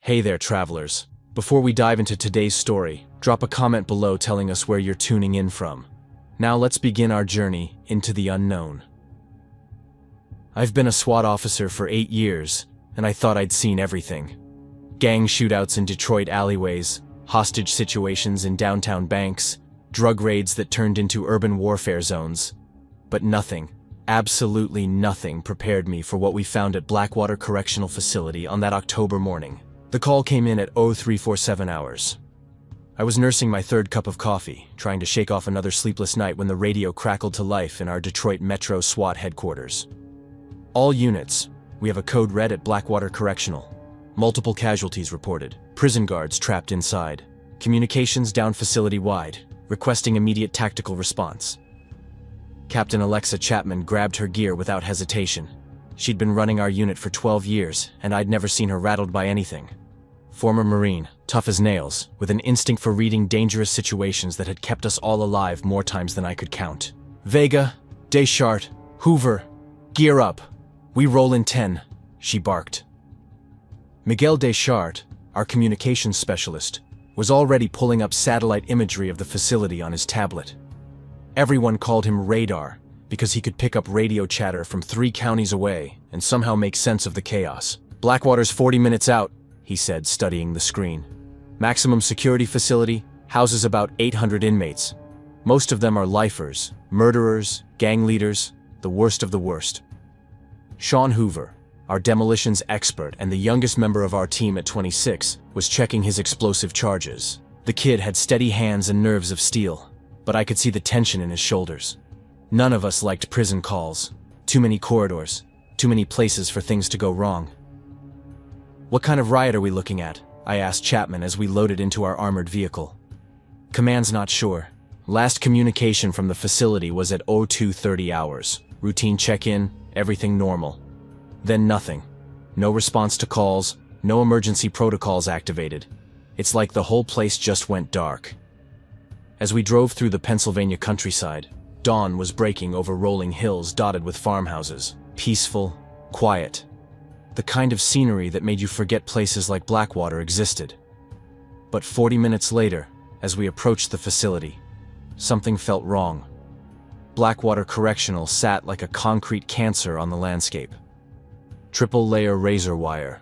Hey there, travelers. Before we dive into today's story, drop a comment below telling us where you're tuning in from. Now let's begin our journey into the unknown. I've been a SWAT officer for 8 years, and I thought I'd seen everything. Gang shootouts in Detroit alleyways, hostage situations in downtown banks, drug raids that turned into urban warfare zones. But nothing, absolutely nothing, prepared me for what we found at Blackwater Correctional Facility on that October morning. The call came in at 0347 hours. I was nursing my third cup of coffee, trying to shake off another sleepless night when the radio crackled to life in our Detroit Metro SWAT headquarters. All units, we have a code red at Blackwater Correctional. Multiple casualties reported, prison guards trapped inside. Communications down facility-wide, requesting immediate tactical response. Captain Alexa Chapman grabbed her gear without hesitation. She'd been running our unit for 12 years, and I'd never seen her rattled by anything. Former Marine, tough as nails, with an instinct for reading dangerous situations that had kept us all alive more times than I could count. Vega, Deschart, Hoover, gear up. We roll in 10, she barked. Miguel Deschart, our communications specialist, was already pulling up satellite imagery of the facility on his tablet. Everyone called him Radar because he could pick up radio chatter from 3 counties away and somehow make sense of the chaos. Blackwater's 40 minutes out, he said, studying the screen. Maximum security facility, houses about 800 inmates. Most of them are lifers, murderers, gang leaders, the worst of the worst. Sean Hoover, our demolitions expert and the youngest member of our team at 26, was checking his explosive charges. The kid had steady hands and nerves of steel, but I could see the tension in his shoulders. None of us liked prison calls. Too many corridors, too many places for things to go wrong. What kind of riot are we looking at? I asked Chapman as we loaded into our armored vehicle. Command's not sure. Last communication from the facility was at 0230 hours. Routine check-in, everything normal. Then nothing. No response to calls, no emergency protocols activated. It's like the whole place just went dark. As we drove through the Pennsylvania countryside, dawn was breaking over rolling hills dotted with farmhouses. Peaceful, quiet. The kind of scenery that made you forget places like Blackwater existed. But 40 minutes later, as we approached the facility, something felt wrong. Blackwater Correctional sat like a concrete cancer on the landscape. Triple-layer razor wire,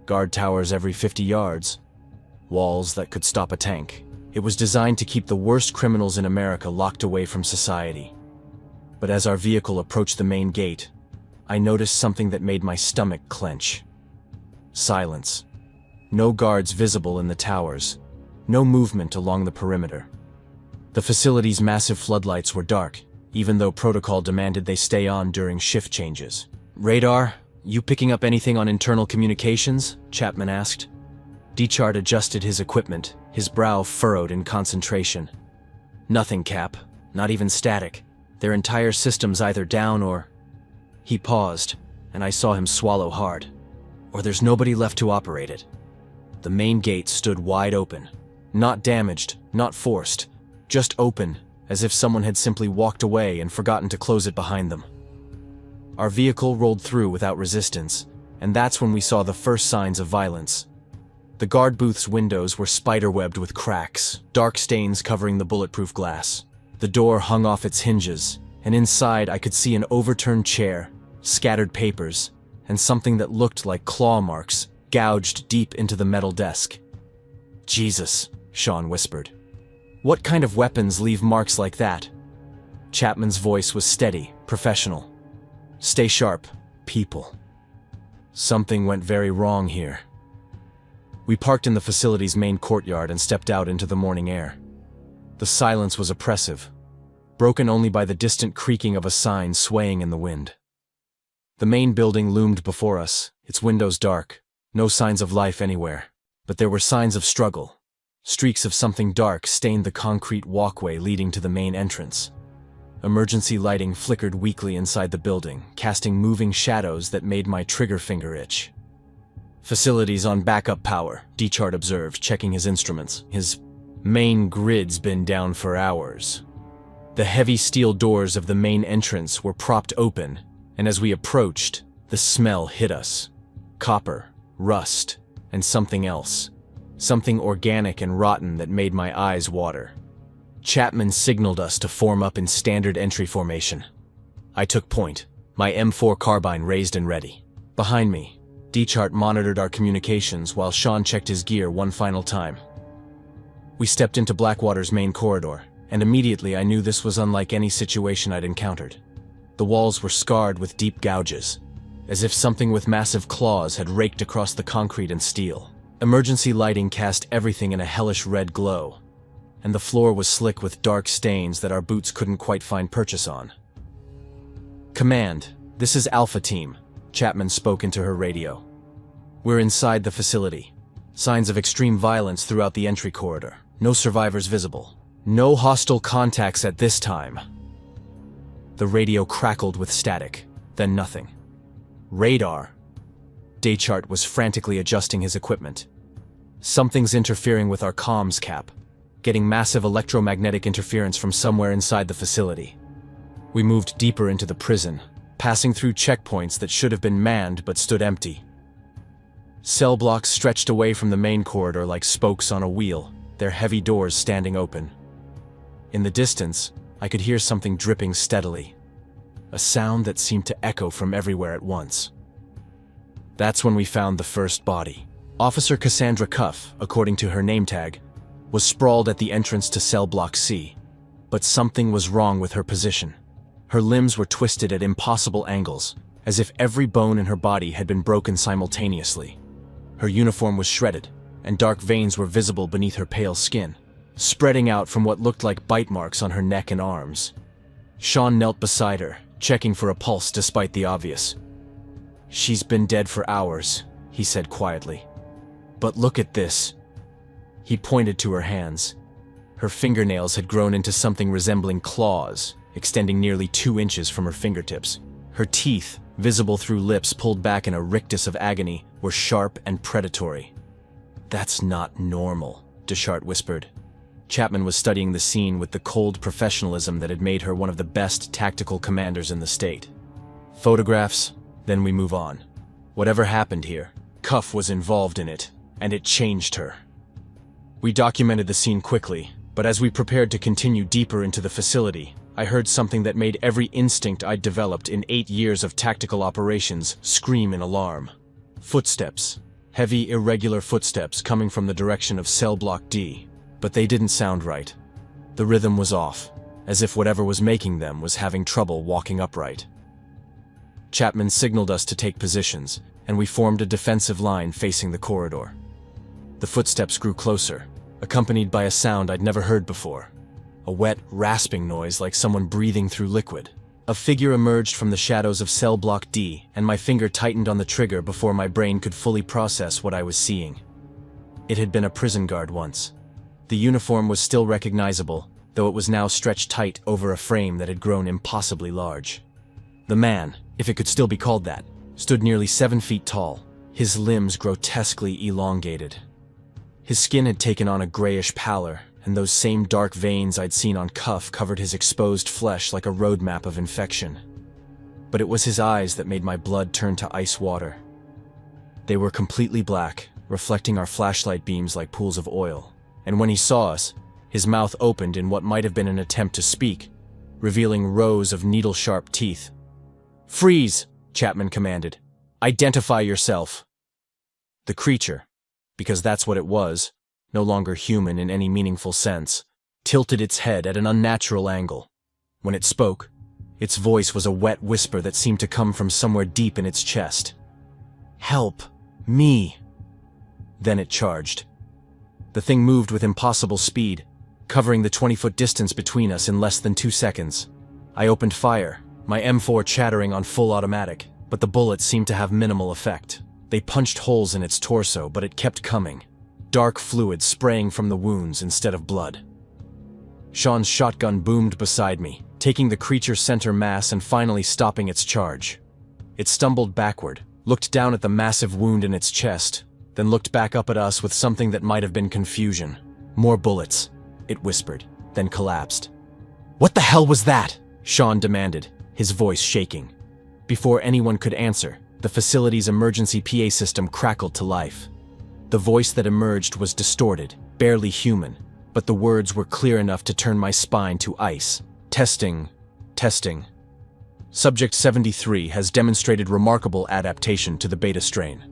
guard towers every 50 yards, walls that could stop a tank. It was designed to keep the worst criminals in America locked away from society. But as our vehicle approached the main gate, I noticed something that made my stomach clench. Silence. No guards visible in the towers. No movement along the perimeter. The facility's massive floodlights were dark, even though protocol demanded they stay on during shift changes. Radar, you picking up anything on internal communications? Chapman asked. Deschart adjusted his equipment, his brow furrowed in concentration. Nothing, Cap. Not even static. Their entire system's either down or... He paused, and I saw him swallow hard. Or there's nobody left to operate it. The main gate stood wide open. Not damaged, not forced. Just open, as if someone had simply walked away and forgotten to close it behind them. Our vehicle rolled through without resistance, and that's when we saw the first signs of violence. The guard booth's windows were spiderwebbed with cracks, dark stains covering the bulletproof glass. The door hung off its hinges, and inside I could see an overturned chair, scattered papers, and something that looked like claw marks gouged deep into the metal desk. Jesus, Sean whispered. What kind of weapons leave marks like that? Chapman's voice was steady, professional. Stay sharp, people. Something went very wrong here. We parked in the facility's main courtyard and stepped out into the morning air. The silence was oppressive, broken only by the distant creaking of a sign swaying in the wind. The main building loomed before us, its windows dark, no signs of life anywhere. But there were signs of struggle. Streaks of something dark stained the concrete walkway leading to the main entrance. Emergency lighting flickered weakly inside the building, casting moving shadows that made my trigger finger itch. Facilities on backup power, Deschart observed, checking his instruments. His main grid's been down for hours. The heavy steel doors of the main entrance were propped open, and as we approached, the smell hit us. Copper, rust, and something else. Something organic and rotten that made my eyes water. Chapman signaled us to form up in standard entry formation. I took point, my M4 carbine raised and ready. Behind me, D-Chart monitored our communications while Sean checked his gear one final time. We stepped into Blackwater's main corridor, and immediately I knew this was unlike any situation I'd encountered. The walls were scarred with deep gouges, as if something with massive claws had raked across the concrete and steel. Emergency lighting cast everything in a hellish red glow, and the floor was slick with dark stains that our boots couldn't quite find purchase on. "Command, this is Alpha Team," Chapman spoke into her radio. "We're inside the facility. Signs of extreme violence throughout the entry corridor. No survivors visible. No hostile contacts at this time." The radio crackled with static, then nothing. "Radar." D-Chart was frantically adjusting his equipment. "Something's interfering with our comms cap, getting massive electromagnetic interference from somewhere inside the facility." We moved deeper into the prison, passing through checkpoints that should have been manned but stood empty. Cell blocks stretched away from the main corridor like spokes on a wheel, their heavy doors standing open. In the distance, I could hear something dripping steadily, a sound that seemed to echo from everywhere at once. That's when we found the first body. Officer Cassandra Cuff, according to her name tag, was sprawled at the entrance to Cell Block C, but something was wrong with her position. Her limbs were twisted at impossible angles, as if every bone in her body had been broken simultaneously. Her uniform was shredded, and dark veins were visible beneath her pale skin, spreading out from what looked like bite marks on her neck and arms. Sean knelt beside her, checking for a pulse despite the obvious. "She's been dead for hours," he said quietly. "But look at this." He pointed to her hands. Her fingernails had grown into something resembling claws, extending nearly 2 inches from her fingertips. Her teeth, visible through lips pulled back in a rictus of agony, were sharp and predatory. "That's not normal," D-Chart whispered. Chapman was studying the scene with the cold professionalism that had made her one of the best tactical commanders in the state. "Photographs, then we move on. Whatever happened here, Cuff was involved in it, and it changed her." We documented the scene quickly, but as we prepared to continue deeper into the facility, I heard something that made every instinct I'd developed in 8 years of tactical operations scream in alarm. Footsteps. Heavy, irregular footsteps coming from the direction of Cell Block D. But they didn't sound right. The rhythm was off, as if whatever was making them was having trouble walking upright. Chapman signaled us to take positions, and we formed a defensive line facing the corridor. The footsteps grew closer, accompanied by a sound I'd never heard before. A wet, rasping noise like someone breathing through liquid. A figure emerged from the shadows of Cell Block D, and my finger tightened on the trigger before my brain could fully process what I was seeing. It had been a prison guard once. The uniform was still recognizable, though it was now stretched tight over a frame that had grown impossibly large. The man, if it could still be called that, stood nearly 7 feet tall, his limbs grotesquely elongated. His skin had taken on a grayish pallor, and those same dark veins I'd seen on Cuff covered his exposed flesh like a roadmap of infection. But it was his eyes that made my blood turn to ice water. They were completely black, reflecting our flashlight beams like pools of oil, and when he saw us, his mouth opened in what might have been an attempt to speak, revealing rows of needle-sharp teeth. "Freeze!" Chapman commanded. "Identify yourself." The creature, because that's what it was, no longer human in any meaningful sense, tilted its head at an unnatural angle. When it spoke, its voice was a wet whisper that seemed to come from somewhere deep in its chest. "Help! Me!" Then it charged. The thing moved with impossible speed, covering the 20-foot distance between us in less than 2 seconds. I opened fire, my M4 chattering on full automatic, but the bullets seemed to have minimal effect. They punched holes in its torso, but it kept coming. Dark fluid spraying from the wounds instead of blood. Sean's shotgun boomed beside me, taking the creature's center mass and finally stopping its charge. It stumbled backward, looked down at the massive wound in its chest, then looked back up at us with something that might have been confusion. "More bullets," it whispered, then collapsed. "What the hell was that?" Sean demanded, his voice shaking. Before anyone could answer, the facility's emergency PA system crackled to life. The voice that emerged was distorted, barely human, but the words were clear enough to turn my spine to ice. Testing. Testing. Subject 73 has demonstrated remarkable adaptation to the beta strain.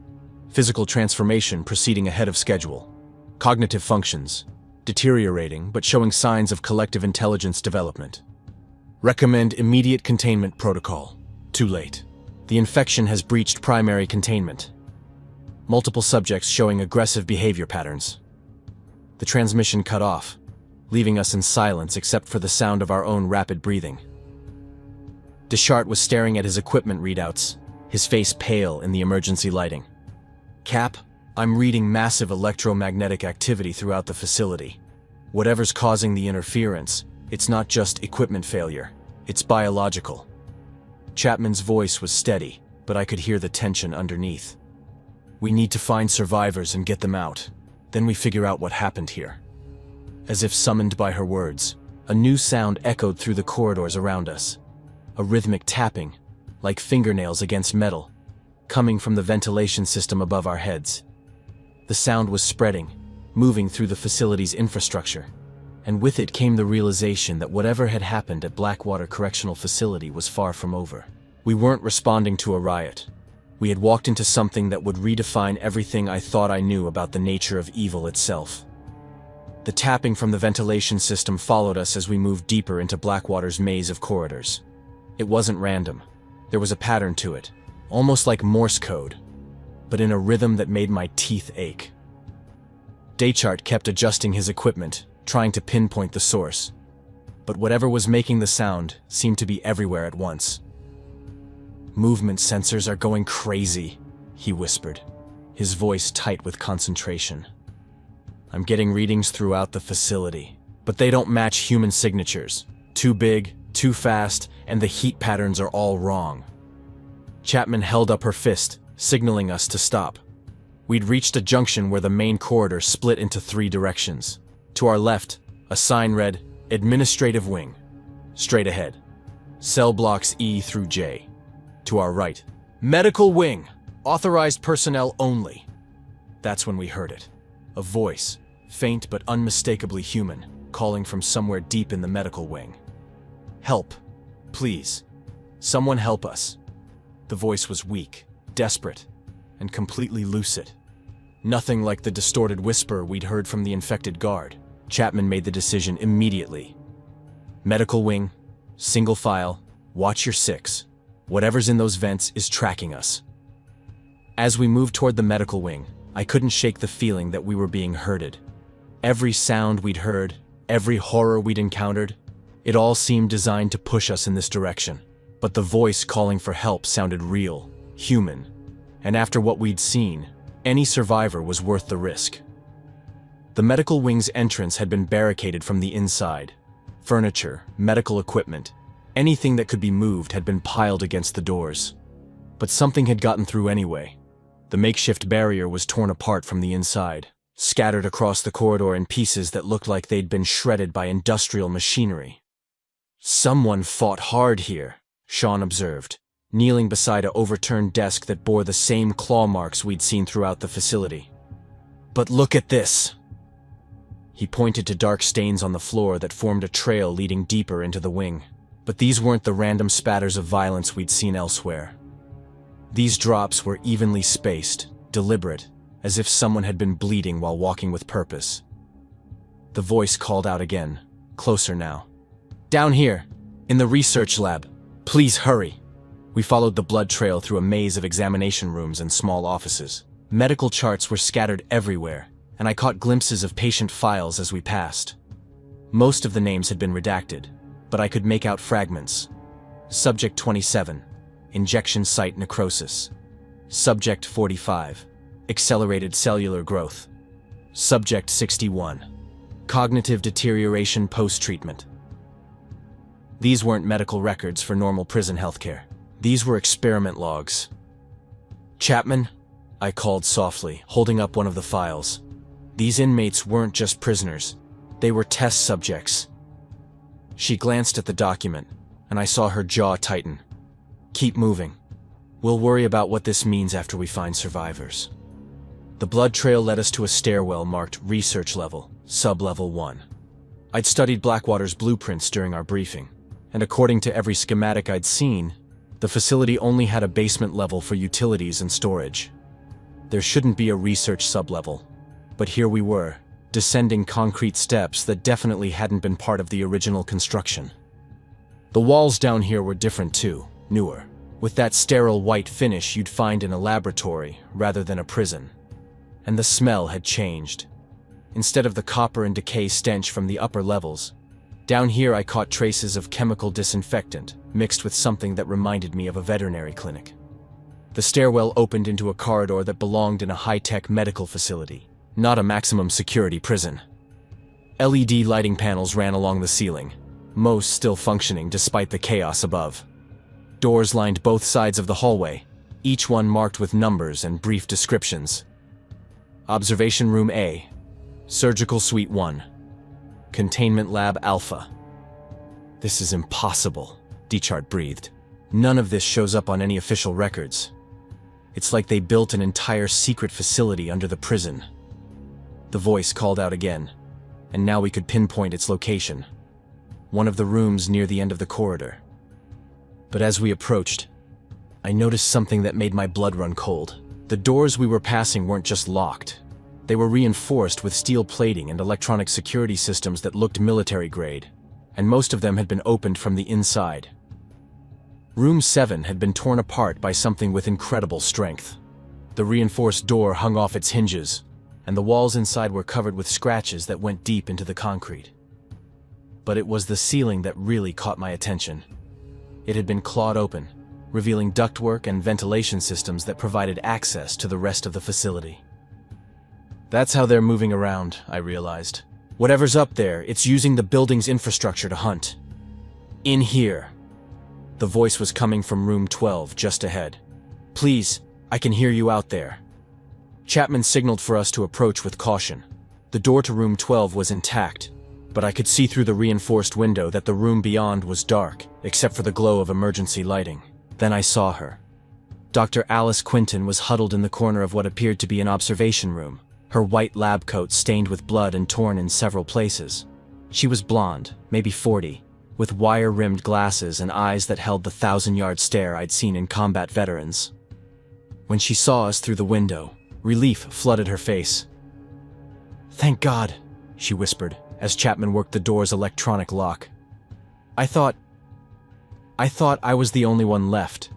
Physical transformation proceeding ahead of schedule. Cognitive functions deteriorating but showing signs of collective intelligence development. Recommend immediate containment protocol. Too late. The infection has breached primary containment. Multiple subjects showing aggressive behavior patterns. The transmission cut off, leaving us in silence except for the sound of our own rapid breathing. Deschart was staring at his equipment readouts, his face pale in the emergency lighting. Cap, I'm reading massive electromagnetic activity throughout the facility. Whatever's causing the interference, it's not just equipment failure, it's biological. Chapman's voice was steady, but I could hear the tension underneath. We need to find survivors and get them out. Then we figure out what happened here. As if summoned by her words, a new sound echoed through the corridors around us. A rhythmic tapping, like fingernails against metal, coming from the ventilation system above our heads. The sound was spreading, moving through the facility's infrastructure, and with it came the realization that whatever had happened at Blackwater Correctional Facility was far from over. We weren't responding to a riot. We had walked into something that would redefine everything I thought I knew about the nature of evil itself. The tapping from the ventilation system followed us as we moved deeper into Blackwater's maze of corridors. It wasn't random. There was a pattern to it, almost like Morse code, but in a rhythm that made my teeth ache. Deschart kept adjusting his equipment, trying to pinpoint the source, but whatever was making the sound seemed to be everywhere at once. Movement sensors are going crazy, he whispered, his voice tight with concentration. I'm getting readings throughout the facility, but they don't match human signatures. Too big, too fast, and the heat patterns are all wrong. Chapman held up her fist, signaling us to stop. We'd reached a junction where the main corridor split into 3 directions. To our left, a sign read, Administrative Wing. Straight ahead. Cell blocks E through J. To our right, Medical Wing. Authorized personnel only. That's when we heard it. A voice, faint but unmistakably human, calling from somewhere deep in the medical wing. Help. Please. Someone help us. The voice was weak, desperate, and completely lucid. Nothing like the distorted whisper we'd heard from the infected guard. Chapman made the decision immediately. Medical wing, single file, watch your 6. Whatever's in those vents is tracking us. As we moved toward the medical wing, I couldn't shake the feeling that we were being herded. Every sound we'd heard, every horror we'd encountered, it all seemed designed to push us in this direction. But the voice calling for help sounded real, human, and after what we'd seen, any survivor was worth the risk. The medical wing's entrance had been barricaded from the inside. Furniture, medical equipment, anything that could be moved had been piled against the doors. But something had gotten through anyway. The makeshift barrier was torn apart from the inside, scattered across the corridor in pieces that looked like they'd been shredded by industrial machinery. Someone fought hard here, Sean observed, kneeling beside an overturned desk that bore the same claw marks we'd seen throughout the facility. But look at this! He pointed to dark stains on the floor that formed a trail leading deeper into the wing. But these weren't the random spatters of violence we'd seen elsewhere. These drops were evenly spaced, deliberate, as if someone had been bleeding while walking with purpose. The voice called out again, closer now. Down here, in the research lab. Please hurry. We followed the blood trail through a maze of examination rooms and small offices. Medical charts were scattered everywhere, and I caught glimpses of patient files as we passed. Most of the names had been redacted, but I could make out fragments. Subject 27, injection site necrosis. Subject 45, accelerated cellular growth. Subject 61, cognitive deterioration post-treatment. These weren't medical records for normal prison healthcare. These were experiment logs. Chapman, I called softly, holding up one of the files. These inmates weren't just prisoners. They were test subjects. She glanced at the document, and I saw her jaw tighten. Keep moving. We'll worry about what this means after we find survivors. The blood trail led us to a stairwell marked Research Level, Sub-Level 1. I'd studied Blackwater's blueprints during our briefing, and according to every schematic I'd seen, the facility only had a basement level for utilities and storage. There shouldn't be a research sub-level, but here we were, descending concrete steps that definitely hadn't been part of the original construction. The walls down here were different too, newer, with that sterile white finish you'd find in a laboratory rather than a prison. And the smell had changed. Instead of the copper and decay stench from the upper levels, down here I caught traces of chemical disinfectant mixed with something that reminded me of a veterinary clinic. The stairwell opened into a corridor that belonged in a high-tech medical facility, not a maximum security prison. LED lighting panels ran along the ceiling, most still functioning despite the chaos above. Doors lined both sides of the hallway, each one marked with numbers and brief descriptions. Observation Room A, Surgical Suite 1, Containment Lab Alpha. This is impossible, Dechart breathed. None of this shows up on any official records. It's like they built an entire secret facility under the prison. The voice called out again, and now we could pinpoint its location. One of the rooms near the end of the corridor. But as we approached, I noticed something that made my blood run cold. The doors we were passing weren't just locked. They were reinforced with steel plating and electronic security systems that looked military grade, and most of them had been opened from the inside. Room 7 had been torn apart by something with incredible strength. The reinforced door hung off its hinges, and the walls inside were covered with scratches that went deep into the concrete. But it was the ceiling that really caught my attention. It had been clawed open, revealing ductwork and ventilation systems that provided access to the rest of the facility. That's how they're moving around, I realized. Whatever's up there, it's using the building's infrastructure to hunt. In here. The voice was coming from room 12, just ahead. Please, I can hear you out there. Chapman signaled for us to approach with caution. The door to room 12 was intact, but I could see through the reinforced window that the room beyond was dark, except for the glow of emergency lighting. Then I saw her. Dr. Alice Quinton was huddled in the corner of what appeared to be an observation room, her white lab coat stained with blood and torn in several places. She was blonde, maybe 40, with wire-rimmed glasses and eyes that held the 1,000-yard stare I'd seen in combat veterans. When she saw us through the window, relief flooded her face. "Thank God," she whispered, as Chapman worked the door's electronic lock. I thought I was the only one left.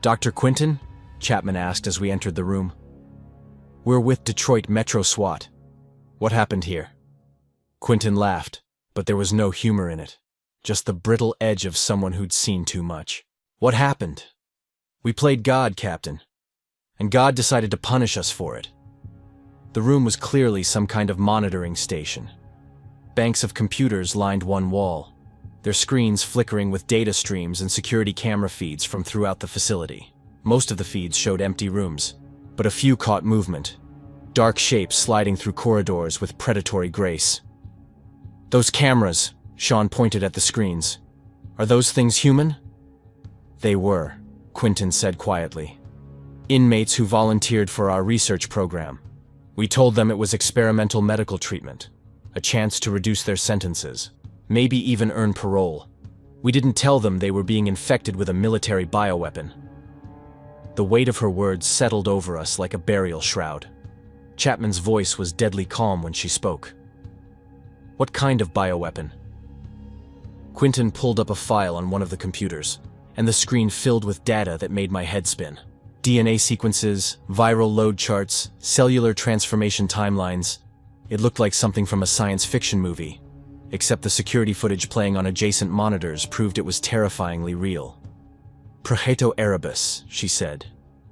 "Dr. Quinton?" Chapman asked as we entered the room. "We're with Detroit Metro SWAT. What happened here?" Quinton laughed, but there was no humor in it, just the brittle edge of someone who'd seen too much. "What happened? We played God, Captain, and God decided to punish us for it." The room was clearly some kind of monitoring station. Banks of computers lined one wall, their screens flickering with data streams and security camera feeds from throughout the facility. Most of the feeds showed empty rooms, but a few caught movement, dark shapes sliding through corridors with predatory grace. "Those cameras," Sean pointed at the screens. "Are those things human?" "They were," Quinton said quietly. "Inmates who volunteered for our research program. We told them it was experimental medical treatment, a chance to reduce their sentences, maybe even earn parole. We didn't tell them they were being infected with a military bioweapon." The weight of her words settled over us like a burial shroud. Chapman's voice was deadly calm when she spoke. "What kind of bioweapon?" Quinton pulled up a file on one of the computers, and the screen filled with data that made my head spin. DNA sequences, viral load charts, cellular transformation timelines. It looked like something from a science fiction movie, except the security footage playing on adjacent monitors proved it was terrifyingly real. "Projeto Erebus," she said.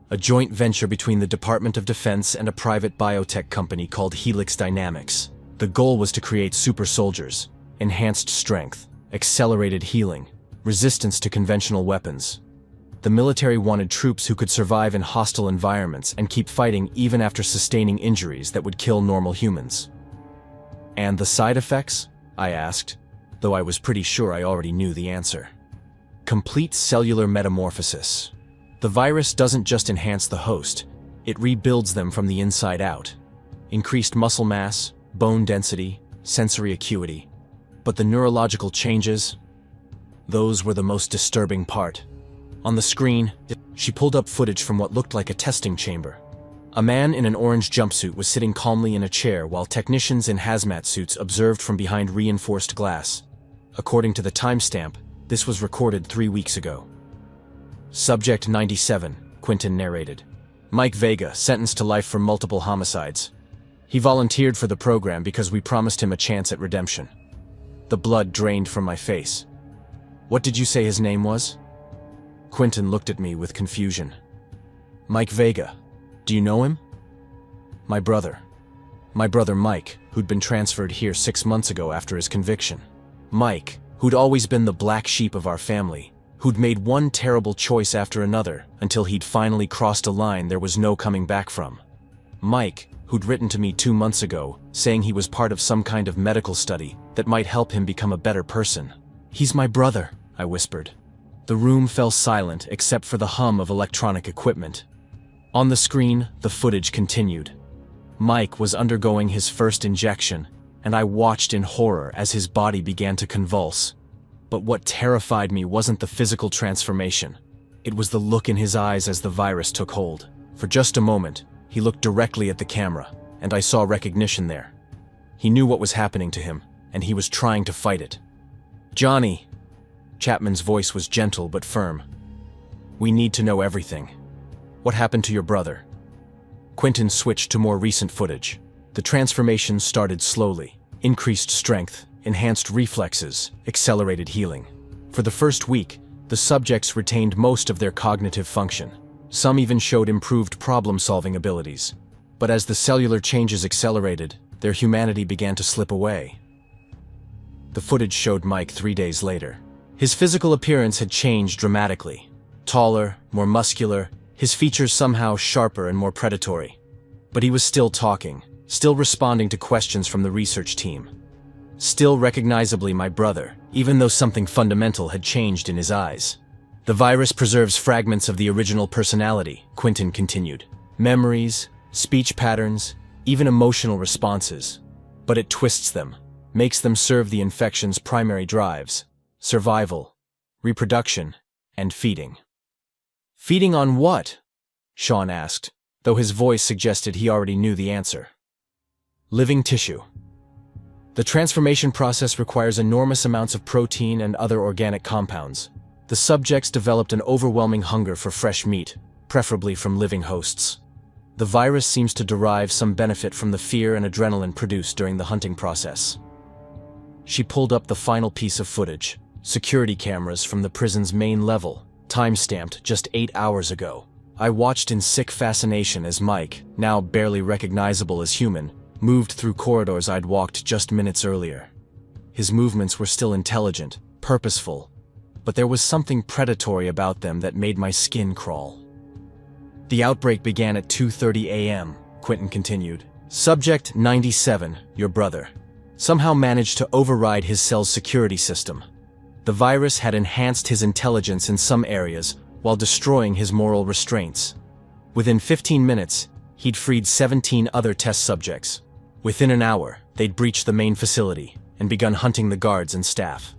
"A joint venture between the Department of Defense and a private biotech company called Helix Dynamics. The goal was to create super soldiers, enhanced strength, accelerated healing, resistance to conventional weapons. The military wanted troops who could survive in hostile environments and keep fighting even after sustaining injuries that would kill normal humans." "And the side effects?" I asked, though I was pretty sure I already knew the answer. "Complete cellular metamorphosis. The virus doesn't just enhance the host, It rebuilds them from the inside out. Increased muscle mass, bone density, sensory acuity. But the neurological changes, those were the most disturbing part. On the screen, she pulled up footage from what looked like a testing chamber. A man in an orange jumpsuit was sitting calmly in a chair while technicians in hazmat suits observed from behind reinforced glass. According to the timestamp, this was recorded 3 weeks ago. Subject 97, Quentin narrated. Mike Vega, sentenced to life for multiple homicides. He volunteered for the program because we promised him a chance at redemption. The blood drained from my face. What did you say his name was? Quentin looked at me with confusion. Mike Vega. Do you know him? My brother. My brother Mike, who'd been transferred here 6 months ago after his conviction. Mike, who'd always been the black sheep of our family, who'd made one terrible choice after another until he'd finally crossed a line there was no coming back from. Mike, who'd written to me 2 months ago, saying he was part of some kind of medical study that might help him become a better person. He's my brother, I whispered. The room fell silent except for the hum of electronic equipment. On the screen, the footage continued. Mike was undergoing his first injection, and I watched in horror as his body began to convulse. But what terrified me wasn't the physical transformation. It was the look in his eyes as the virus took hold. For just a moment, he looked directly at the camera, and I saw recognition there. He knew what was happening to him, and he was trying to fight it. Johnny, Chapman's voice was gentle but firm. We need to know everything. What happened to your brother? Quentin switched to more recent footage. The transformation started slowly. Increased strength, enhanced reflexes, accelerated healing. For the first week, the subjects retained most of their cognitive function. Some even showed improved problem-solving abilities. But as the cellular changes accelerated, their humanity began to slip away. The footage showed Mike 3 days later. His physical appearance had changed dramatically. Taller, more muscular, his features somehow sharper and more predatory. But he was still talking, still responding to questions from the research team. Still recognizably my brother, even though something fundamental had changed in his eyes. The virus preserves fragments of the original personality, Quentin continued. Memories, speech patterns, even emotional responses. But it twists them, makes them serve the infection's primary drives: survival, reproduction, and feeding. Feeding on what? Sean asked, though his voice suggested he already knew the answer. Living tissue. The transformation process requires enormous amounts of protein and other organic compounds. The subjects developed an overwhelming hunger for fresh meat, preferably from living hosts. The virus seems to derive some benefit from the fear and adrenaline produced during the hunting process. She pulled up the final piece of footage, security cameras from the prison's main level, time-stamped just 8 hours ago. I watched in sick fascination as Mike, now barely recognizable as human, moved through corridors I'd walked just minutes earlier. His movements were still intelligent, purposeful, but there was something predatory about them that made my skin crawl. The outbreak began at 2:30 a.m., Quentin continued. Subject 97, your brother, somehow managed to override his cell's security system. The virus had enhanced his intelligence in some areas while destroying his moral restraints. Within 15 minutes, he'd freed 17 other test subjects. Within an hour, they'd breached the main facility and begun hunting the guards and staff.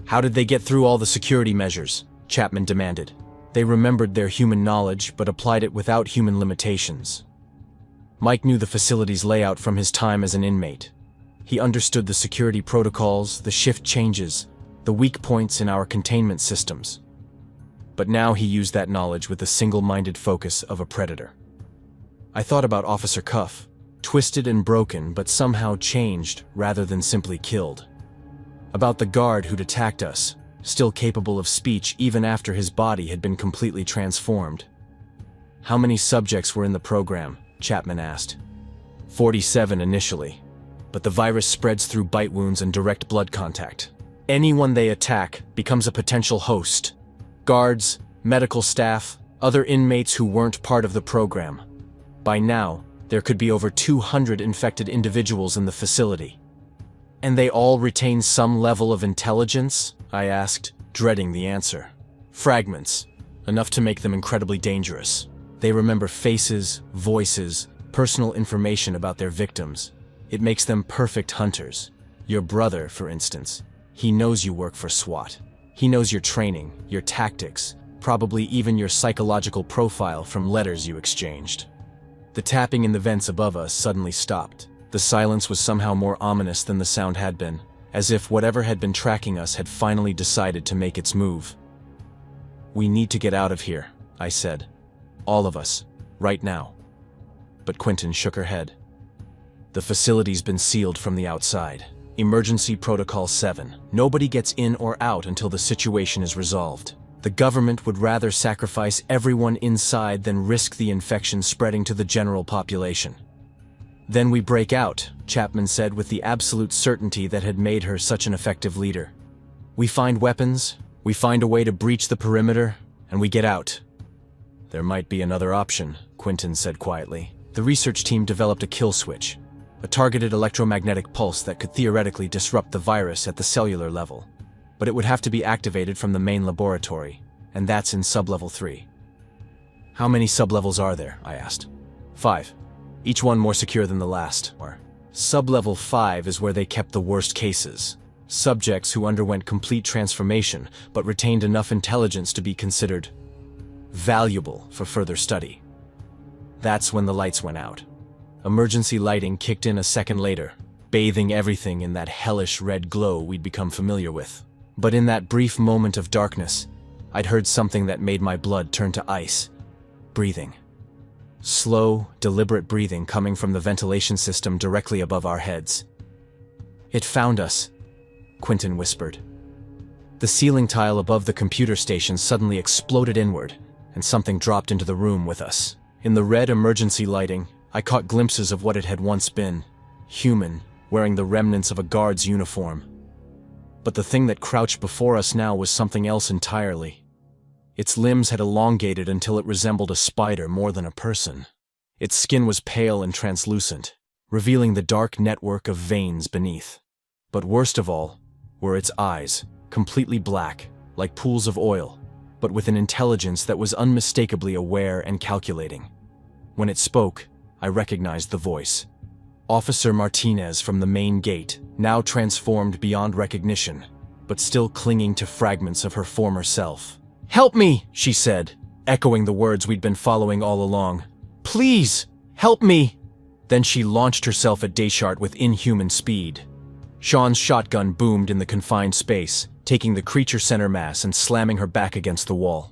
How did they get through all the security measures? Chapman demanded. They remembered their human knowledge but applied it without human limitations. Mike knew the facility's layout from his time as an inmate. He understood the security protocols, the shift changes, the weak points in our containment systems. But now he used that knowledge with the single-minded focus of a predator. I thought about Officer Cuff, twisted and broken but somehow changed rather than simply killed. About the guard who'd attacked us, still capable of speech even after his body had been completely transformed. How many subjects were in the program? Chapman asked. 47 initially, but the virus spreads through bite wounds and direct blood contact. Anyone they attack becomes a potential host. Guards, medical staff, other inmates who weren't part of the program. By now, there could be over 200 infected individuals in the facility. And they all retain some level of intelligence? I asked, dreading the answer. Fragments, enough to make them incredibly dangerous. They remember faces, voices, personal information about their victims. It makes them perfect hunters. Your brother, for instance, he knows you work for SWAT. He knows your training, your tactics, probably even your psychological profile from letters you exchanged. The tapping in the vents above us suddenly stopped. The silence was somehow more ominous than the sound had been, as if whatever had been tracking us had finally decided to make its move. "We need to get out of here," I said. "All of us, right now." But Quentin shook her head. "The facility's been sealed from the outside. Emergency Protocol 7. Nobody gets in or out until the situation is resolved. The government would rather sacrifice everyone inside than risk the infection spreading to the general population." "Then we break out," Chapman said with the absolute certainty that had made her such an effective leader. "We find weapons, we find a way to breach the perimeter, and we get out." "There might be another option," Quentin said quietly. "The research team developed a kill switch, a targeted electromagnetic pulse that could theoretically disrupt the virus at the cellular level. But it would have to be activated from the main laboratory, and that's in sublevel 3. "How many sublevels are there?" I asked. 5. Each one more secure than the last. Sublevel 5 is where they kept the worst cases. Subjects who underwent complete transformation, but retained enough intelligence to be considered valuable for further study. That's when the lights went out. Emergency lighting kicked in a second later, bathing everything in that hellish red glow we'd become familiar with. But in that brief moment of darkness, I'd heard something that made my blood turn to ice. Breathing. Slow, deliberate breathing coming from the ventilation system directly above our heads. "It found us," Quentin whispered. The ceiling tile above the computer station suddenly exploded inward, and something dropped into the room with us. In the red emergency lighting, I caught glimpses of what it had once been. Human, wearing the remnants of a guard's uniform. But the thing that crouched before us now was something else entirely. Its limbs had elongated until it resembled a spider more than a person. Its skin was pale and translucent, revealing the dark network of veins beneath. But worst of all were its eyes, completely black, like pools of oil, but with an intelligence that was unmistakably aware and calculating. When it spoke, I recognized the voice. Officer Martinez from the main gate, now transformed beyond recognition, but still clinging to fragments of her former self. "Help me," she said, echoing the words we'd been following all along. "Please, help me." Then she launched herself at Deschart with inhuman speed. Sean's shotgun boomed in the confined space, taking the creature center mass and slamming her back against the wall.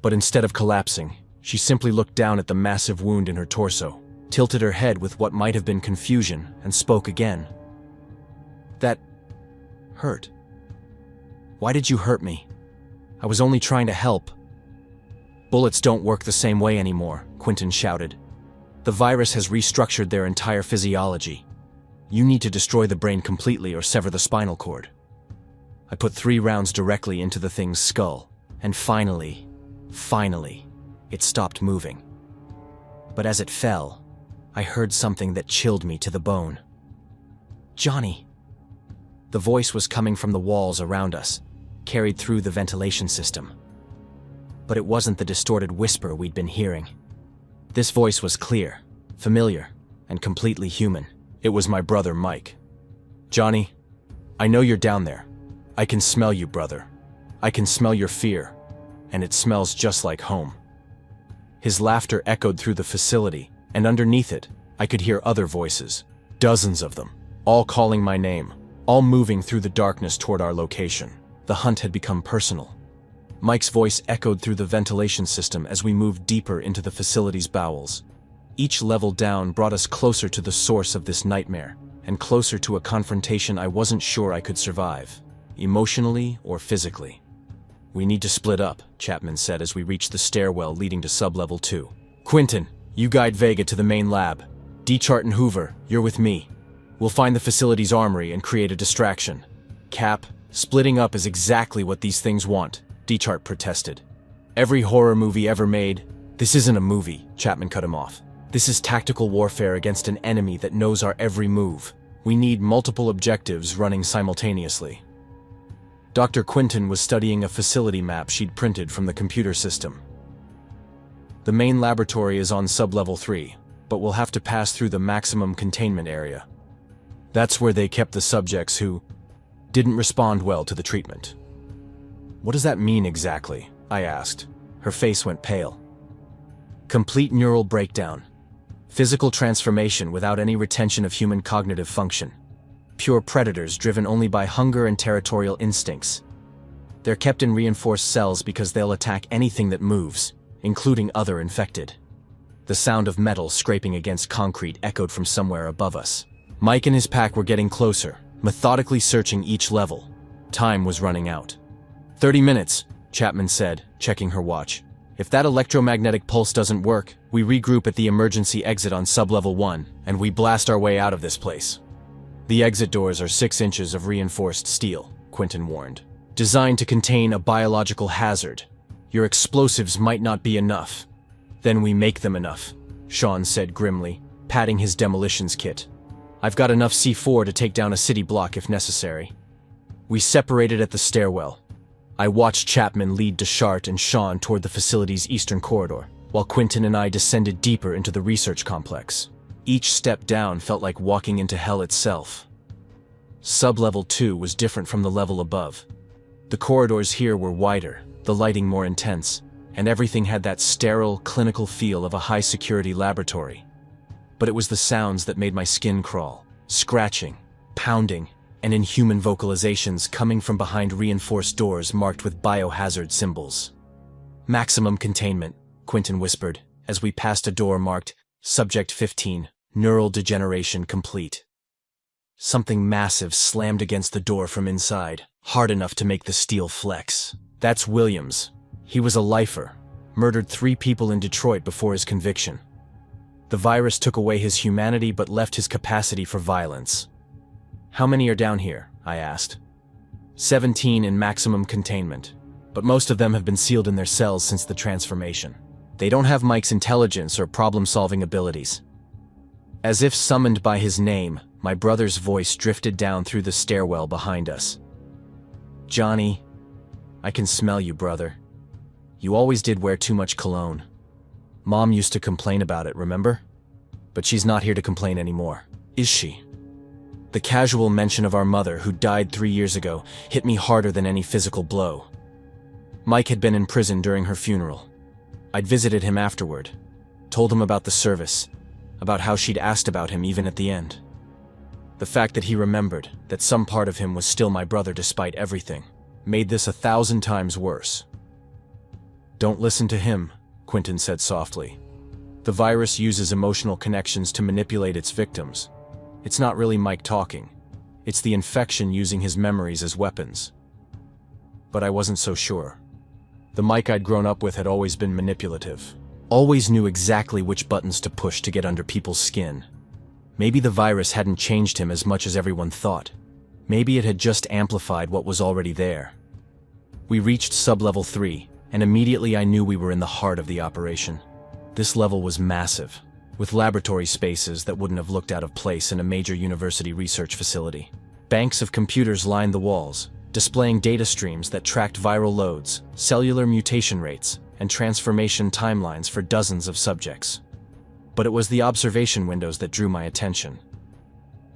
But instead of collapsing, she simply looked down at the massive wound in her torso, tilted her head with what might have been confusion, and spoke again. "That hurt. Why did you hurt me? I was only trying to help." "Bullets don't work the same way anymore," Quentin shouted. "The virus has restructured their entire physiology. You need to destroy the brain completely or sever the spinal cord." I put 3 rounds directly into the thing's skull, and finally, it stopped moving. But as it fell, I heard something that chilled me to the bone. "Johnny." The voice was coming from the walls around us, carried through the ventilation system. But it wasn't the distorted whisper we'd been hearing. This voice was clear, familiar, and completely human. It was my brother Mike. "Johnny, I know you're down there. I can smell you, brother. I can smell your fear, and it smells just like home." His laughter echoed through the facility, and underneath it, I could hear other voices, dozens of them, all calling my name, all moving through the darkness toward our location. The hunt had become personal. Mike's voice echoed through the ventilation system as we moved deeper into the facility's bowels. Each level down brought us closer to the source of this nightmare, and closer to a confrontation I wasn't sure I could survive, emotionally or physically. "We need to split up," Chapman said as we reached the stairwell leading to sublevel 2. "Quentin, you guide Vega to the main lab. Deschart and Hoover, you're with me. We'll find the facility's armory and create a distraction." "Cap, splitting up is exactly what these things want," Deschart protested. "Every horror movie ever made—" "This isn't a movie," Chapman cut him off. "This is tactical warfare against an enemy that knows our every move. We need multiple objectives running simultaneously." Dr. Quentin was studying a facility map she'd printed from the computer system. The main laboratory is on sub-level 3, but we'll have to pass through the maximum containment area. That's where they kept the subjects who didn't respond well to the treatment. What does that mean exactly? I asked. Her face went pale. Complete neural breakdown. Physical transformation without any retention of human cognitive function. Pure predators driven only by hunger and territorial instincts. They're kept in reinforced cells because they'll attack anything that moves, including other infected. The sound of metal scraping against concrete echoed from somewhere above us. Mike and his pack were getting closer, methodically searching each level. Time was running out. 30 minutes, Chapman said, checking her watch. If that electromagnetic pulse doesn't work, we regroup at the emergency exit on sub-level 1, and we blast our way out of this place. The exit doors are 6 inches of reinforced steel, Quentin warned. Designed to contain a biological hazard. Your explosives might not be enough. Then we make them enough, Sean said grimly, patting his demolitions kit. I've got enough C4 to take down a city block if necessary. We separated at the stairwell. I watched Chapman lead Deschart and Sean toward the facility's eastern corridor, while Quentin and I descended deeper into the research complex. Each step down felt like walking into hell itself. Sub-level 2 was different from the level above. The corridors here were wider, the lighting more intense, and everything had that sterile, clinical feel of a high-security laboratory. But it was the sounds that made my skin crawl, scratching, pounding, and inhuman vocalizations coming from behind reinforced doors marked with biohazard symbols. Maximum containment, Quentin whispered, as we passed a door marked Subject 15, Neural Degeneration Complete. Something massive slammed against the door from inside, hard enough to make the steel flex. That's Williams. He was a lifer, murdered 3 people in Detroit before his conviction. The virus took away his humanity but left his capacity for violence. How many are down here? I asked. 17 in maximum containment, but most of them have been sealed in their cells since the transformation. They don't have Mike's intelligence or problem-solving abilities. As if summoned by his name, my brother's voice drifted down through the stairwell behind us. Johnny, I can smell you, brother. You always did wear too much cologne. Mom used to complain about it, remember? But she's not here to complain anymore, is she? The casual mention of our mother, who died 3 years ago, hit me harder than any physical blow. Mike had been in prison during her funeral. I'd visited him afterward, told him about the service, about how she'd asked about him even at the end. The fact that he remembered, that some part of him was still my brother despite everything, made this 1,000 times worse. Don't listen to him, Quentin said softly. The virus uses emotional connections to manipulate its victims. It's not really Mike talking. It's the infection using his memories as weapons. But I wasn't so sure. The Mike I'd grown up with had always been manipulative. Always knew exactly which buttons to push to get under people's skin. Maybe the virus hadn't changed him as much as everyone thought. Maybe it had just amplified what was already there. We reached sub-level 3, and immediately I knew we were in the heart of the operation. This level was massive, with laboratory spaces that wouldn't have looked out of place in a major university research facility. Banks of computers lined the walls, displaying data streams that tracked viral loads, cellular mutation rates, and transformation timelines for dozens of subjects. But it was the observation windows that drew my attention.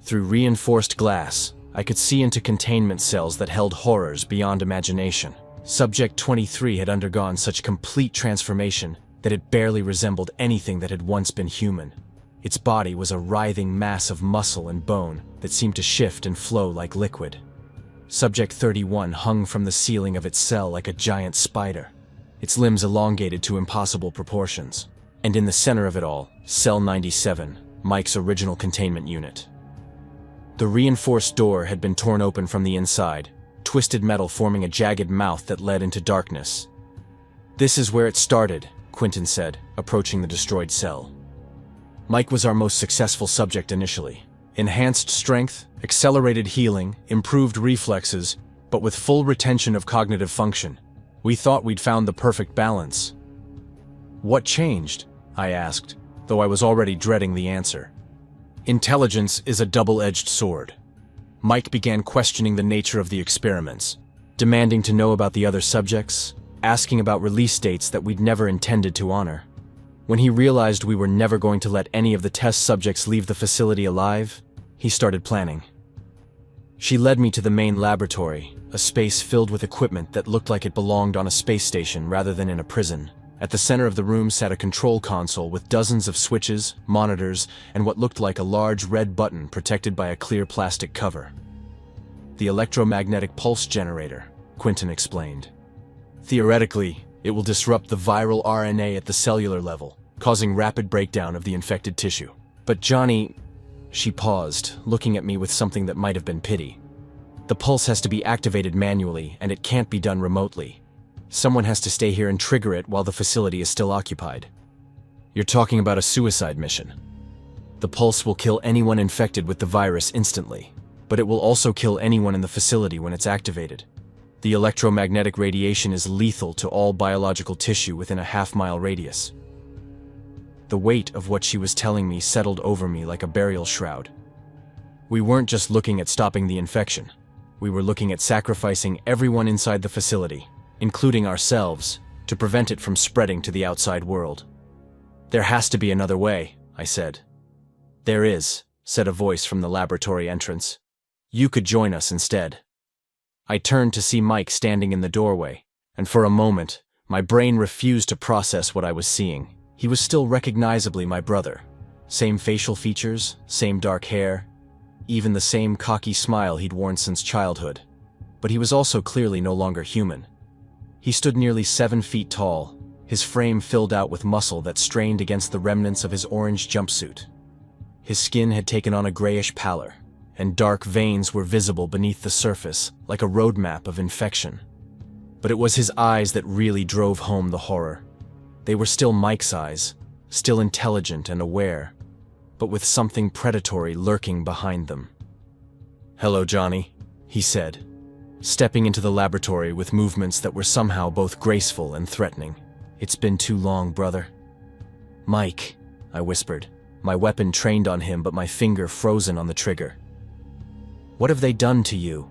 Through reinforced glass, I could see into containment cells that held horrors beyond imagination. Subject 23 had undergone such complete transformation that it barely resembled anything that had once been human. Its body was a writhing mass of muscle and bone that seemed to shift and flow like liquid. Subject 31 hung from the ceiling of its cell like a giant spider, its limbs elongated to impossible proportions. And in the center of it all, Cell 97, Mike's original containment unit. The reinforced door had been torn open from the inside, twisted metal forming a jagged mouth that led into darkness. This is where it started, Quentin said, approaching the destroyed cell. Mike was our most successful subject initially. Enhanced strength, accelerated healing, improved reflexes, but with full retention of cognitive function. We thought we'd found the perfect balance. What changed? I asked, though I was already dreading the answer. Intelligence is a double-edged sword. Mike began questioning the nature of the experiments, demanding to know about the other subjects, asking about release dates that we'd never intended to honor. When he realized we were never going to let any of the test subjects leave the facility alive, he started planning. She led me to the main laboratory, a space filled with equipment that looked like it belonged on a space station rather than in a prison. At the center of the room sat a control console with dozens of switches, monitors, and what looked like a large red button protected by a clear plastic cover. The electromagnetic pulse generator, Quentin explained. Theoretically, it will disrupt the viral RNA at the cellular level, causing rapid breakdown of the infected tissue. But Johnny... She paused, looking at me with something that might have been pity. The pulse has to be activated manually, and it can't be done remotely. Someone has to stay here and trigger it while the facility is still occupied. You're talking about a suicide mission. The pulse will kill anyone infected with the virus instantly, but it will also kill anyone in the facility when it's activated. The electromagnetic radiation is lethal to all biological tissue within a half-mile radius. The weight of what she was telling me settled over me like a burial shroud. We weren't just looking at stopping the infection. We were looking at sacrificing everyone inside the facility, including ourselves, to prevent it from spreading to the outside world. There has to be another way, I said. There is, said a voice from the laboratory entrance. You could join us instead. I turned to see Mike standing in the doorway, and for a moment, my brain refused to process what I was seeing. He was still recognizably my brother. Same facial features, same dark hair, even the same cocky smile he'd worn since childhood. But he was also clearly no longer human. He stood nearly 7 feet tall, his frame filled out with muscle that strained against the remnants of his orange jumpsuit. His skin had taken on a grayish pallor, and dark veins were visible beneath the surface, like a roadmap of infection. But it was his eyes that really drove home the horror. They were still Mike's eyes, still intelligent and aware, but with something predatory lurking behind them. "Hello, Johnny," he said, stepping into the laboratory with movements that were somehow both graceful and threatening. "It's been too long, brother." "Mike," I whispered, my weapon trained on him but my finger frozen on the trigger. "What have they done to you?"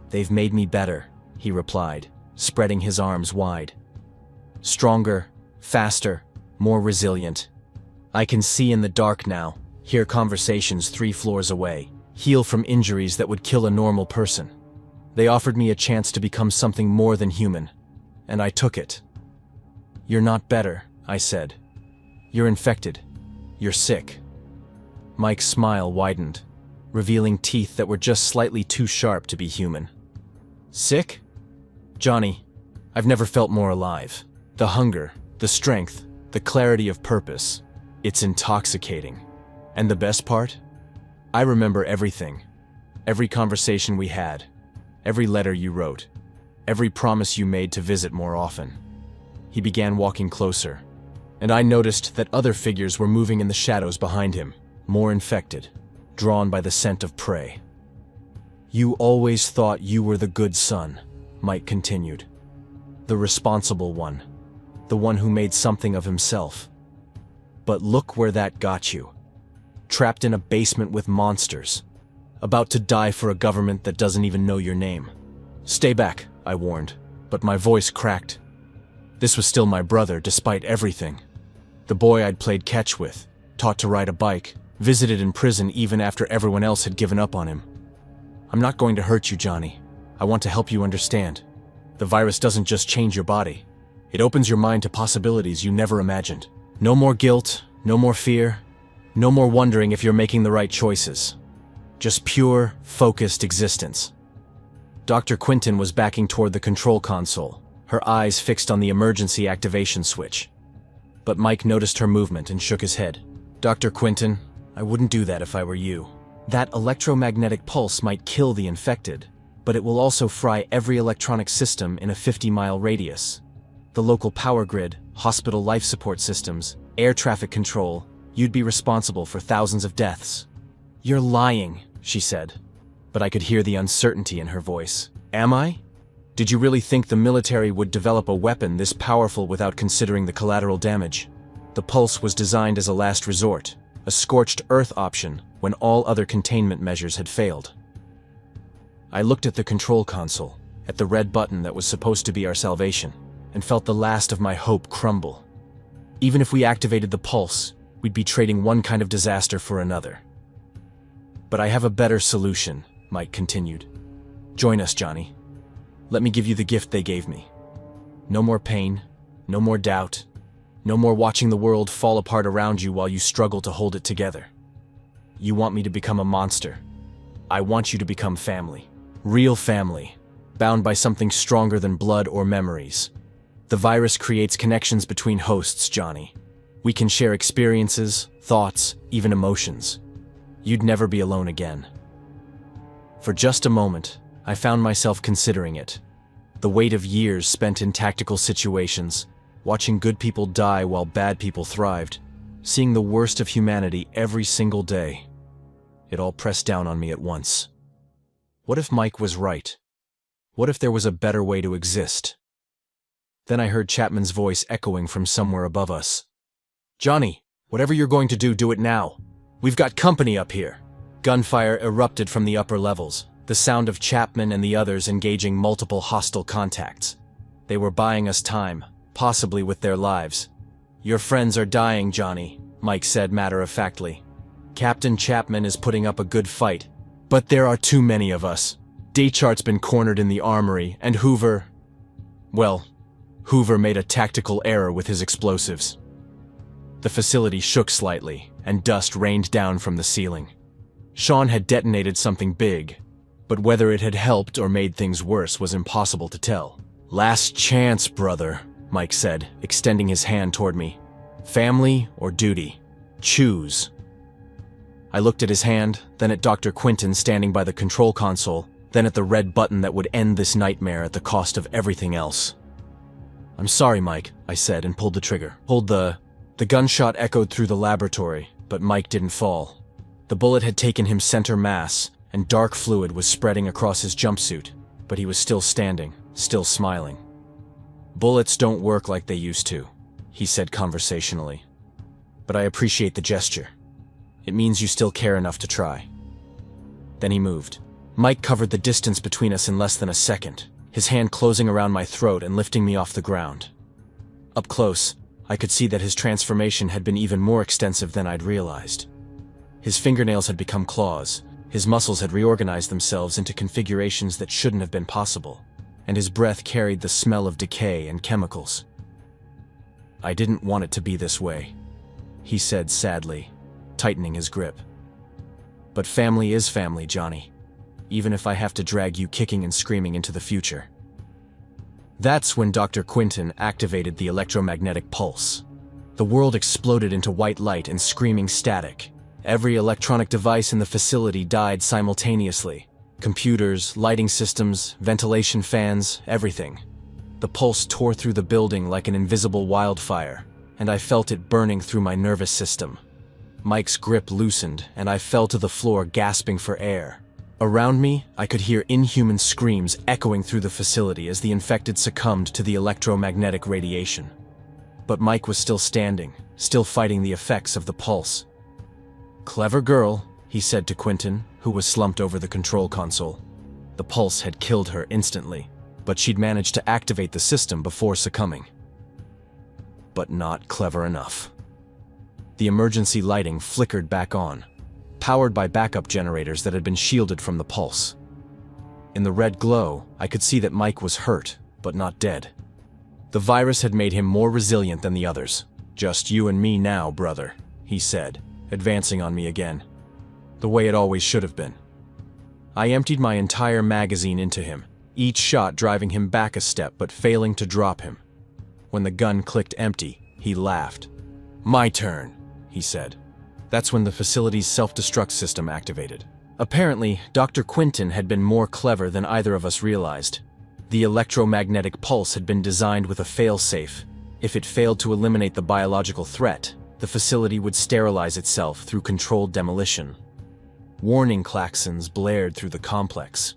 "They've made me better," he replied, spreading his arms wide. "Stronger, faster, more resilient. I can see in the dark now, hear conversations 3 floors away, heal from injuries that would kill a normal person. They offered me a chance to become something more than human, and I took it." "You're not better," I said. "You're infected. You're sick." Mike's smile widened, revealing teeth that were just slightly too sharp to be human. "Sick? Johnny, I've never felt more alive. The hunger, the strength, the clarity of purpose. It's intoxicating. And the best part? I remember everything. Every conversation we had. Every letter you wrote. Every promise you made to visit more often." He began walking closer, and I noticed that other figures were moving in the shadows behind him, more infected, drawn by the scent of prey. "You always thought you were the good son," Mike continued. "The responsible one. The one who made something of himself. But look where that got you. Trapped in a basement with monsters. About to die for a government that doesn't even know your name." "Stay back," I warned, but my voice cracked. This was still my brother, despite everything. The boy I'd played catch with, taught to ride a bike, visited in prison even after everyone else had given up on him. "I'm not going to hurt you, Johnny. I want to help you understand. The virus doesn't just change your body. It opens your mind to possibilities you never imagined. No more guilt, no more fear, no more wondering if you're making the right choices. Just pure, focused existence." Dr. Quentin was backing toward the control console, her eyes fixed on the emergency activation switch. But Mike noticed her movement and shook his head. "Dr. Quentin, I wouldn't do that if I were you. That electromagnetic pulse might kill the infected, but it will also fry every electronic system in a 50-mile radius. The local power grid, hospital life support systems, air traffic control, you'd be responsible for thousands of deaths." "You're lying," she said, but I could hear the uncertainty in her voice. "Am I? Did you really think the military would develop a weapon this powerful without considering the collateral damage? The pulse was designed as a last resort, a scorched earth option when all other containment measures had failed." I looked at the control console, at the red button that was supposed to be our salvation, and felt the last of my hope crumble. Even if we activated the pulse, we'd be trading one kind of disaster for another. But I have a better solution, Mike continued. Join us, Johnny. Let me give you the gift they gave me. No more pain, no more doubt, no more watching the world fall apart around you while you struggle to hold it together. You want me to become a monster. I want you to become family. Real family, bound by something stronger than blood or memories. The virus creates connections between hosts, Johnny. We can share experiences, thoughts, even emotions. You'd never be alone again. For just a moment, I found myself considering it. The weight of years spent in tactical situations, watching good people die while bad people thrived, seeing the worst of humanity every single day. It all pressed down on me at once. What if Mike was right? What if there was a better way to exist? Then I heard Chapman's voice echoing from somewhere above us. Johnny, whatever you're going to do, do it now. We've got company up here. Gunfire erupted from the upper levels, the sound of Chapman and the others engaging multiple hostile contacts. They were buying us time, possibly with their lives. Your friends are dying, Johnny, Mike said matter-of-factly. Captain Chapman is putting up a good fight, but there are too many of us. Daychart's been cornered in the armory, and Hoover made a tactical error with his explosives. The facility shook slightly, and dust rained down from the ceiling. Sean had detonated something big, but whether it had helped or made things worse was impossible to tell. Last chance, brother, Mike said, extending his hand toward me. Family or duty? Choose. I looked at his hand, then at Dr. Quinton standing by the control console, then at the red button that would end this nightmare at the cost of everything else. I'm sorry, Mike, I said and pulled the trigger. The gunshot echoed through the laboratory, but Mike didn't fall. The bullet had taken him center mass, and dark fluid was spreading across his jumpsuit, but he was still standing, still smiling. Bullets don't work like they used to, he said conversationally. But I appreciate the gesture. It means you still care enough to try. Then he moved. Mike covered the distance between us in less than a second, his hand closing around my throat and lifting me off the ground. Up close, I could see that his transformation had been even more extensive than I'd realized. His fingernails had become claws, his muscles had reorganized themselves into configurations that shouldn't have been possible, and his breath carried the smell of decay and chemicals. I didn't want it to be this way, he said sadly, tightening his grip. But family is family, Johnny, even if I have to drag you kicking and screaming into the future. That's when Dr. Quinton activated the electromagnetic pulse. The world exploded into white light and screaming static. Every electronic device in the facility died simultaneously. Computers, lighting systems, ventilation fans, everything. The pulse tore through the building like an invisible wildfire, and I felt it burning through my nervous system. Mike's grip loosened, and I fell to the floor gasping for air. Around me, I could hear inhuman screams echoing through the facility as the infected succumbed to the electromagnetic radiation. But Mike was still standing, still fighting the effects of the pulse. Clever girl, he said to Quinton, who was slumped over the control console. The pulse had killed her instantly, but she'd managed to activate the system before succumbing. But not clever enough. The emergency lighting flickered back on, powered by backup generators that had been shielded from the pulse. In the red glow, I could see that Mike was hurt, but not dead. The virus had made him more resilient than the others. Just you and me now, brother, he said, advancing on me again. The way it always should have been. I emptied my entire magazine into him, each shot driving him back a step but failing to drop him. When the gun clicked empty, he laughed. My turn, he said. That's when the facility's self-destruct system activated. Apparently, Dr. Quinton had been more clever than either of us realized. The electromagnetic pulse had been designed with a fail-safe. If it failed to eliminate the biological threat, the facility would sterilize itself through controlled demolition. Warning klaxons blared through the complex,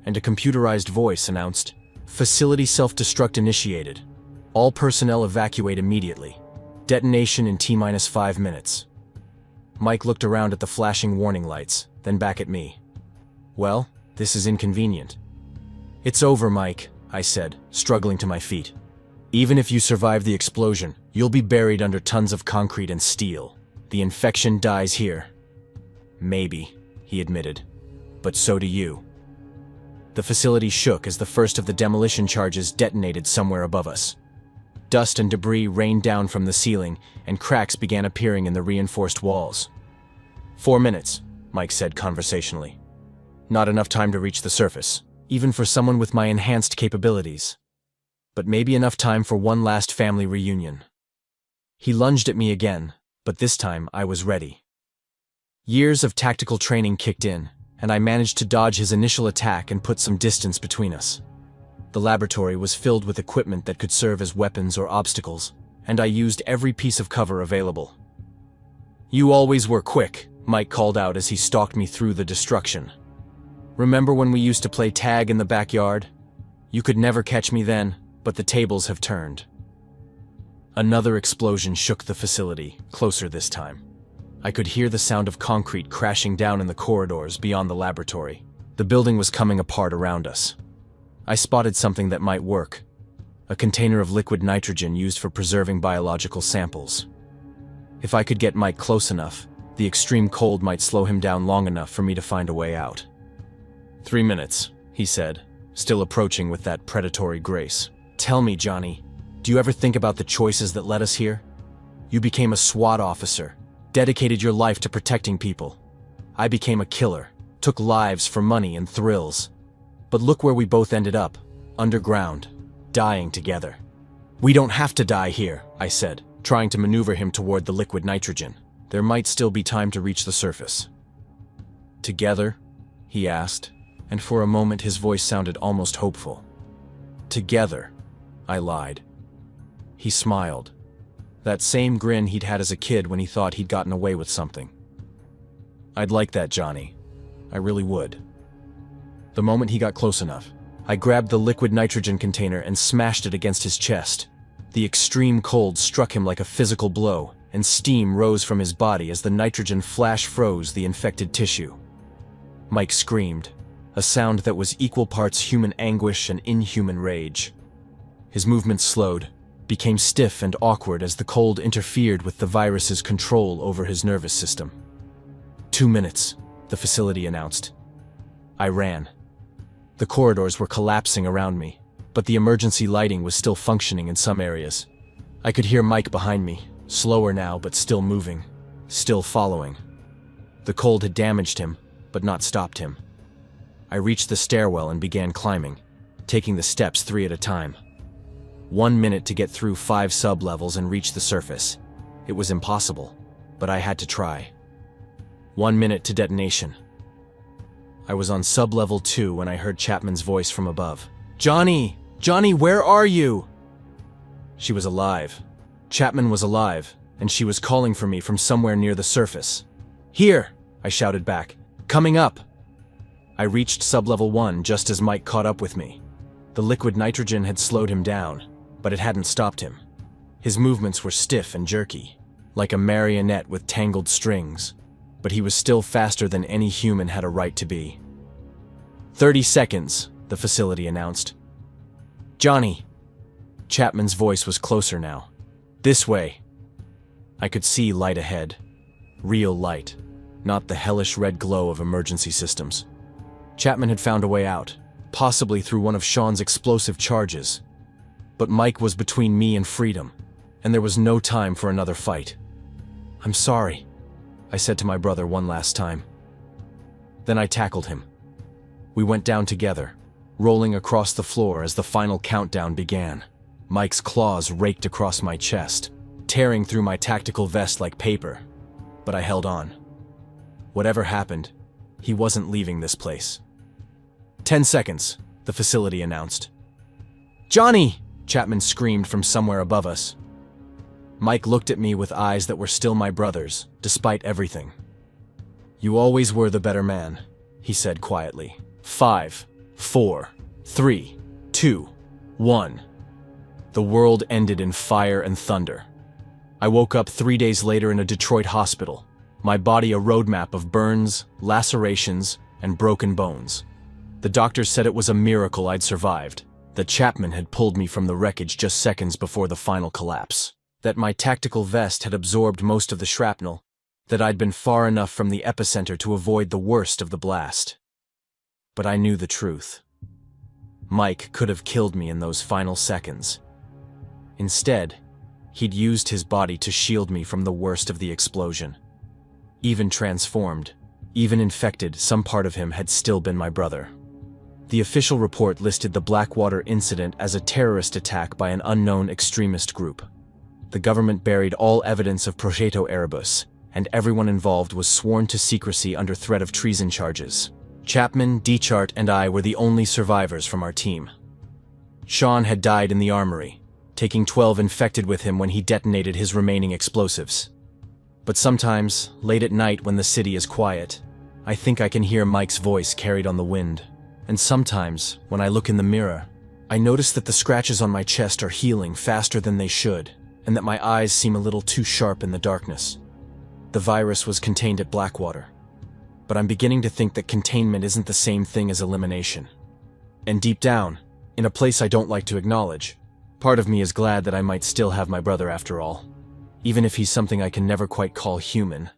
and a computerized voice announced, "Facility self-destruct initiated. All personnel evacuate immediately. Detonation in T-5 minutes." Mike looked around at the flashing warning lights, then back at me. Well, this is inconvenient. It's over, Mike, I said, struggling to my feet. Even if you survive the explosion, you'll be buried under tons of concrete and steel. The infection dies here. Maybe, he admitted. But so do you. The facility shook as the first of the demolition charges detonated somewhere above us. Dust and debris rained down from the ceiling, and cracks began appearing in the reinforced walls. 4 minutes, Mike said conversationally. Not enough time to reach the surface, even for someone with my enhanced capabilities. But maybe enough time for one last family reunion. He lunged at me again, but this time I was ready. Years of tactical training kicked in, and I managed to dodge his initial attack and put some distance between us. The laboratory was filled with equipment that could serve as weapons or obstacles, and I used every piece of cover available. "You always were quick," Mike called out as he stalked me through the destruction. "Remember when we used to play tag in the backyard? You could never catch me then, but the tables have turned." Another explosion shook the facility, closer this time. I could hear the sound of concrete crashing down in the corridors beyond the laboratory. The building was coming apart around us. I spotted something that might work. A container of liquid nitrogen used for preserving biological samples. If I could get Mike close enough, the extreme cold might slow him down long enough for me to find a way out. 3 minutes, he said, still approaching with that predatory grace. "Tell me, Johnny, do you ever think about the choices that led us here? You became a SWAT officer, dedicated your life to protecting people. I became a killer, took lives for money and thrills. But look where we both ended up, underground, dying together." "We don't have to die here," I said, trying to maneuver him toward the liquid nitrogen. There might still be time to reach the surface. "Together?" he asked, and for a moment his voice sounded almost hopeful. "Together," I lied. He smiled. That same grin he'd had as a kid when he thought he'd gotten away with something. "I'd like that, Johnny. I really would." The moment he got close enough, I grabbed the liquid nitrogen container and smashed it against his chest. The extreme cold struck him like a physical blow, and steam rose from his body as the nitrogen flash froze the infected tissue. Mike screamed, a sound that was equal parts human anguish and inhuman rage. His movements slowed, became stiff and awkward as the cold interfered with the virus's control over his nervous system. 2 minutes, the facility announced. I ran. The corridors were collapsing around me, but the emergency lighting was still functioning in some areas. I could hear Mike behind me, slower now but still moving, still following. The cold had damaged him, but not stopped him. I reached the stairwell and began climbing, taking the steps 3 at a time. 1 minute to get through 5 sub-levels and reach the surface. It was impossible, but I had to try. 1 minute to detonation. I was on sub-level 2 when I heard Chapman's voice from above. "Johnny! Johnny, where are you?" She was alive. Chapman was alive, and she was calling for me from somewhere near the surface. "Here!" I shouted back. "Coming up!" I reached sub-level 1 just as Mike caught up with me. The liquid nitrogen had slowed him down, but it hadn't stopped him. His movements were stiff and jerky, like a marionette with tangled strings, but he was still faster than any human had a right to be. 30 seconds, the facility announced. "Johnny!" Chapman's voice was closer now. "This way." I could see light ahead. Real light, not the hellish red glow of emergency systems. Chapman had found a way out, possibly through one of Sean's explosive charges. But Mike was between me and freedom, and there was no time for another fight. "I'm sorry," I said to my brother one last time. Then I tackled him. We went down together, rolling across the floor as the final countdown began. Mike's claws raked across my chest, tearing through my tactical vest like paper, but I held on. Whatever happened, he wasn't leaving this place. 10 seconds, the facility announced. "Johnny!" Chapman screamed from somewhere above us. Mike looked at me with eyes that were still my brother's, despite everything. "You always were the better man," he said quietly. 5, 4, 3, 2, 1. The world ended in fire and thunder. I woke up 3 days later in a Detroit hospital, my body a roadmap of burns, lacerations, and broken bones. The doctors said it was a miracle I'd survived. that Chapman had pulled me from the wreckage just seconds before the final collapse, that my tactical vest had absorbed most of the shrapnel, that I'd been far enough from the epicenter to avoid the worst of the blast. But I knew the truth. Mike could have killed me in those final seconds. Instead, he'd used his body to shield me from the worst of the explosion. Even transformed, even infected, some part of him had still been my brother. The official report listed the Blackwater incident as a terrorist attack by an unknown extremist group. The government buried all evidence of Projeto Erebus, and everyone involved was sworn to secrecy under threat of treason charges. Chapman, Dechart, and I were the only survivors from our team. Sean had died in the armory, taking 12 infected with him when he detonated his remaining explosives. But sometimes, late at night when the city is quiet, I think I can hear Mike's voice carried on the wind. And sometimes, when I look in the mirror, I notice that the scratches on my chest are healing faster than they should, and that my eyes seem a little too sharp in the darkness. The virus was contained at Blackwater, but I'm beginning to think that containment isn't the same thing as elimination. And deep down, in a place I don't like to acknowledge, part of me is glad that I might still have my brother after all, even if he's something I can never quite call human.